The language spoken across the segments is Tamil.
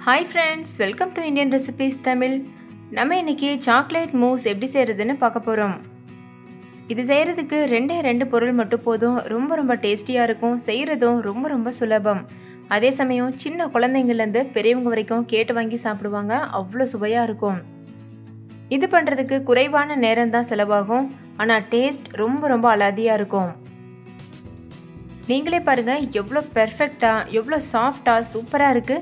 Hi friends, welcome to Indian Recipes Tamil. நம்ம இன்னைக்கு சாக்லேட் மூஸ் எப்படி செய்யறதுன்னு பார்க்க போறோம். இது செய்யறதுக்கு ரெண்டு பொருள் மட்டும் போதும். ரொம்ப டேஸ்டியா இருக்கும். செய்யறதும் ரொம்ப சுலபம். அதே சமயம் சின்ன குழந்தைங்கள்ல இருந்து பெரியவங்க வரைக்கும் கேட்டு வாங்கி சாப்பிடுவாங்க. அவ்வளவு சுவையா இருக்கும். இது பண்றதுக்கு குறைவான நேரம் தான் செலவாகும். ஆனா டேஸ்ட் ரொம்ப அலாதியா இருக்கும். நீங்களே பாருங்க எவ்வளவு பெர்ஃபெக்ட்டா, எவ்வளவு சாஃப்ட்டா, சூப்பரா இருக்கு.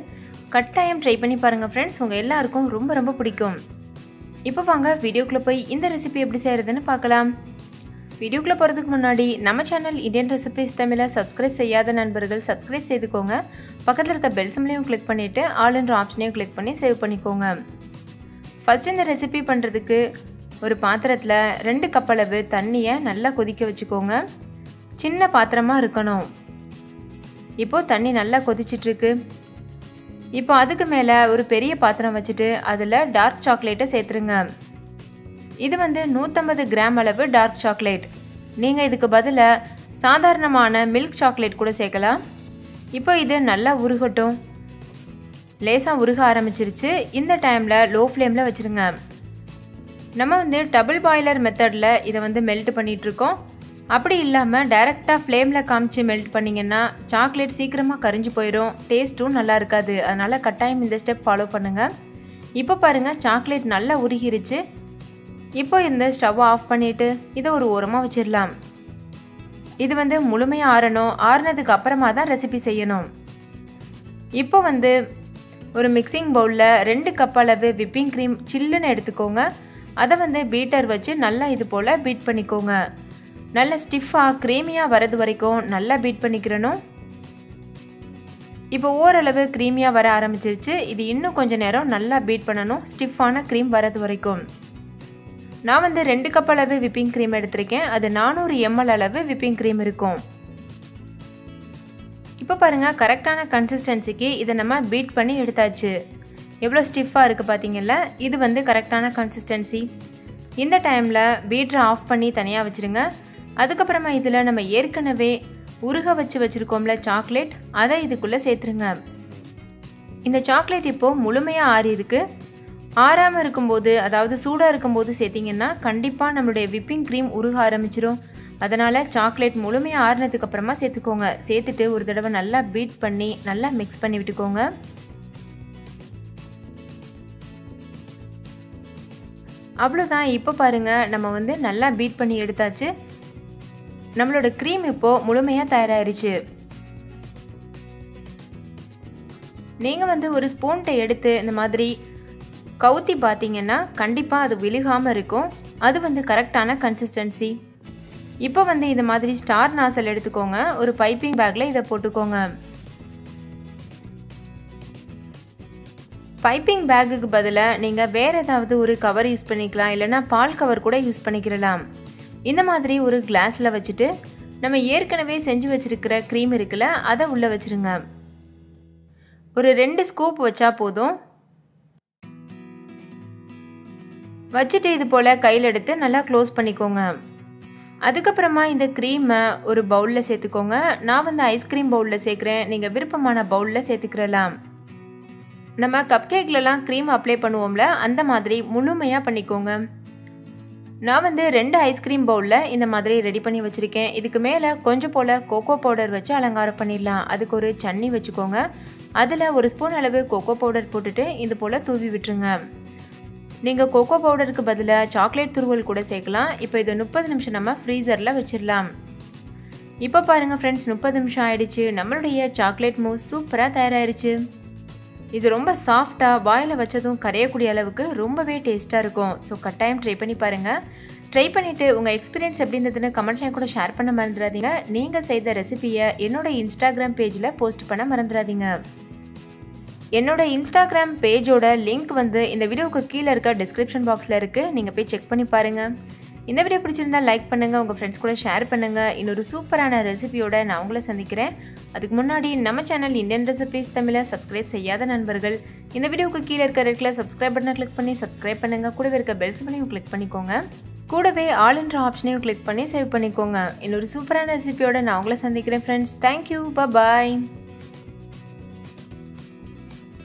கட்டாயம் ட்ரை பண்ணி பாருங்க ஃப்ரெண்ட்ஸ். உங்க எல்லாருக்கும் ரொம்ப பிடிக்கும். இப்போ வாங்க வீடியோக்குள்ள போய் இந்த ரெசிபி எப்படி செய்யறதுன்னு பார்க்கலாம். வீடியோக்குள்ள போறதுக்கு முன்னாடி நம்ம சேனல் இந்தியன் ரெசிபிஸ் தமிழை சப்ஸ்கிரைப் செய்யாத நண்பர்கள் சப்ஸ்கிரைப் செய்துக்கோங்க. பக்கத்தில் இருக்க பெல் சிம்பலையும் கிளிக் பண்ணிட்டு ஆல் என்ற ஆப்ஷனையும் கிளிக் பண்ணி சேவ் பண்ணிக்கோங்க. ஃபர்ஸ்ட் இந்த ரெசிபி பண்றதுக்கு ஒரு பாத்திரத்துல 2 கப் அளவு தண்ணியை நல்லா கொதிக்க வச்சுக்கோங்க. சின்ன பாத்திரமா இருக்கணும். இப்போ தண்ணி நல்லா கொதிச்சிட்டு இருக்கு. இப்போ அதுக்கு மேலே ஒரு பெரிய பாத்திரம் வச்சுட்டு அதில் டார்க் சாக்லேட்டை சேர்த்துருங்க. இது 150 கிராம் அளவு டார்க் சாக்லேட். நீங்கள் இதுக்கு பதிலாக சாதாரணமான மில்க் சாக்லேட் கூட சேர்க்கலாம். இப்போ இது நல்லா உருகட்டும். லேசாக உருக ஆரம்பிச்சிருச்சு. இந்த டைமில் லோ ஃப்ளேமில் வச்சுருங்க. நம்ம டபுள் பாய்லர் மெத்தடில் இதை மெல்ட் பண்ணிகிட்ருக்கோம். அப்படி இல்லாமல் டைரெக்டாக ஃப்ளேமில் காமிச்சு மெல்ட் பண்ணிங்கன்னா சாக்லேட் சீக்கிரமாக கரிஞ்சு போயிடும். டேஸ்ட்டும் நல்லா இருக்காது. அதனால் கட்டாயம் இந்த ஸ்டெப் ஃபாலோ பண்ணுங்கள். இப்போ பாருங்கள் சாக்லேட் நல்லா உருகிருச்சு. இப்போ இந்த ஸ்டவ்வை ஆஃப் பண்ணிவிட்டு இதை ஒரு ஓரமாக வச்சிடலாம். இது முழுமையாக ஆறணும். ஆறுனதுக்கு அப்புறமா தான் ரெசிபி செய்யணும். இப்போ ஒரு மிக்சிங் பவுலில் 2 கப் அளவு விப்பிங் க்ரீம் சில்லுன்னு எடுத்துக்கோங்க. அதை பீட்டர் வச்சு நல்லா இது போல் பீட் பண்ணிக்கோங்க. நல்ல ஸ்டிஃபாக க்ரீமியாக வரது வரைக்கும் நல்லா பீட் பண்ணிக்கிறணும். இப்போ ஓரளவு க்ரீமியாக வர ஆரம்பிச்சிருச்சு. இது இன்னும் கொஞ்சம் நேரம் நல்லா பீட் பண்ணணும். ஸ்டிஃபான க்ரீம் வரது வரைக்கும். நான் 2 கப் அளவு விப்பிங் க்ரீம் எடுத்திருக்கேன். அது 400 ml அளவு விப்பிங் க்ரீம் இருக்கும். இப்போ பாருங்கள் கரெக்டான கன்சிஸ்டன்சிக்கு இதை நம்ம பீட் பண்ணி எடுத்தாச்சு. எவ்வளோ ஸ்டிஃபாக இருக்குது பார்த்தீங்கல்ல. இது கரெக்டான கன்சிஸ்டன்சி. இந்த டைமில் பீட்டரை ஆஃப் பண்ணி தனியாக வச்சுருங்க. அதுக்கப்புறமா இதில் நம்ம ஏற்கனவே உருக வச்சுருக்கோம்ல சாக்லேட், அதை இதுக்குள்ளே சேர்த்துருங்க. இந்த சாக்லேட் இப்போது முழுமையாக ஆறி இருக்கு. ஆறாமல் இருக்கும்போது, அதாவது சூடாக இருக்கும்போது சேர்த்திங்கன்னா கண்டிப்பாக நம்மளுடைய விப்பிங் க்ரீம் உருக ஆரம்பிச்சிடும். அதனால் சாக்லேட் முழுமையாக ஆறினதுக்கு அப்புறமா சேர்த்துக்கோங்க. சேர்த்துட்டு ஒரு தடவை நல்லா பீட் பண்ணி நல்லா மிக்ஸ் பண்ணி விட்டுக்கோங்க. அவ்வளோதான். இப்போ பாருங்கள் நம்ம நல்லா பீட் பண்ணி எடுத்தாச்சு. நம்மளோட க்ரீம் இப்போது முழுமையாக தயாராகிருச்சு. நீங்கள் ஒரு ஸ்பூன்ட்டை எடுத்து இந்த மாதிரி கவுத்தி பார்த்தீங்கன்னா கண்டிப்பாக அது விழுகாமல் இருக்கும். அது கரெக்டான கன்சிஸ்டன்சி. இப்போ இது மாதிரி ஸ்டார் நாசல் எடுத்துக்கோங்க. ஒரு பைப்பிங் பேக்கில் இதை போட்டுக்கோங்க. பைப்பிங் பேக்குக்கு பதிலாக நீங்கள் வேறு ஏதாவது ஒரு கவர் யூஸ் பண்ணிக்கலாம். இல்லைனா பால் கவர் கூட யூஸ் பண்ணிக்கிறலாம். இந்த மாதிரி ஒரு கிளாஸில் வச்சுட்டு நம்ம ஏற்கனவே செஞ்சு வச்சுருக்கிற க்ரீம் இருக்குல்ல, அதை உள்ளே வச்சுருங்க. ஒரு 2 ஸ்கூப் வச்சா போதும். வச்சுட்டு இது போல் கையில் எடுத்து நல்லா க்ளோஸ் பண்ணிக்கோங்க. அதுக்கப்புறமா இந்த க்ரீமை ஒரு பவுலில் சேர்த்துக்கோங்க. நான் ஐஸ்கிரீம் பவுலில் சேர்க்குறேன். நீங்கள் விருப்பமான பவுலில் சேர்த்துக்கிறலாம். நம்ம கப் கேக்லலாம் க்ரீம் அப்ளை பண்ணுவோம்ல, அந்த மாதிரி முழுமையாக பண்ணிக்கோங்க. நான் 2 ஐஸ்கிரீம் பவுலில் இந்த மாதிரி ரெடி பண்ணி வச்சுருக்கேன். இதுக்கு மேலே கொஞ்சம் போல் கோகோ பவுடர் வச்சு அலங்காரம் பண்ணிடலாம். அதுக்கு ஒரு சன்னி வச்சுக்கோங்க. அதில் ஒரு ஸ்பூன் அளவு கோகோ பவுடர் போட்டுட்டு இது போல் தூவி விட்டுருங்க. நீங்கள் கோகோ பவுடருக்கு பதிலாக சாக்லேட் துருவல் கூட சேர்க்கலாம். இப்போ இதை 30 நிமிஷம் நம்ம ஃப்ரீசரில் வச்சிடலாம். இப்போ பாருங்கள் ஃப்ரெண்ட்ஸ், 30 நிமிஷம் ஆயிடுச்சு. நம்மளுடைய சாக்லேட் மூஸ் சூப்பராக தயாராகிருச்சு. இது ரொம்ப சாஃப்டாக வாயில் வச்சதும் கரையக்கூடிய அளவுக்கு ரொம்பவே டேஸ்ட்டாக இருக்கும். ஸோ கட்டாயம் ட்ரை பண்ணி பாருங்கள். ட்ரை பண்ணிவிட்டு உங்கள் எக்ஸ்பீரியன்ஸ் எப்படி இருந்ததுன்னு கமெண்ட்லேயும் கூட ஷேர் பண்ண மறந்துடாதீங்க. நீங்கள் செய்த ரெசிபியை என்னோட இன்ஸ்டாகிராம் பேஜில் போஸ்ட் பண்ண மறந்துடாதீங்க. என்னோட இன்ஸ்டாகிராம் பேஜோட லிங்க் இந்த வீடியோவுக்கு கீழே இருக்க டிஸ்கிரிப்ஷன் பாக்ஸில் இருக்குது. நீங்கள் போய் செக் பண்ணி பாருங்கள். இந்த வீடியோ பிடிச்சிருந்தா லைக் பண்ணுங்கள். உங்கள் ஃப்ரெண்ட்ஸ் கூட ஷேர் பண்ணுங்கள். இன்னொரு சூப்பரான ரெசிபியோட நான் உங்களை சந்திக்கிறேன். அதுக்கு முன்னாடி நம்ம சேனல் இந்தியன் ரெசிபிஸ் தமிழை சப்ஸ்கிரைப் செய்யாத நண்பர்கள் இந்த வீடியோவுக்கு கீழே இருக்க ரெட் கலர் சப்ஸ்கிரைப் பட்டனை கிளிக் பண்ணி சப்ஸ்கிரைப் பண்ணுங்கள். கூடவே இருக்க பெல் சிம்பலையும் கிளிக் பண்ணிக்கோங்க. கூடவே ஆல் என்ற ஆப்ஷனையும் கிளிக் பண்ணி சேவ் பண்ணிக்கோங்க. இன்னொரு சூப்பரான ரெசிபியோட நான் உங்களை சந்திக்கிறேன் ஃப்ரெண்ட்ஸ். தேங்க்யூ. பாய்.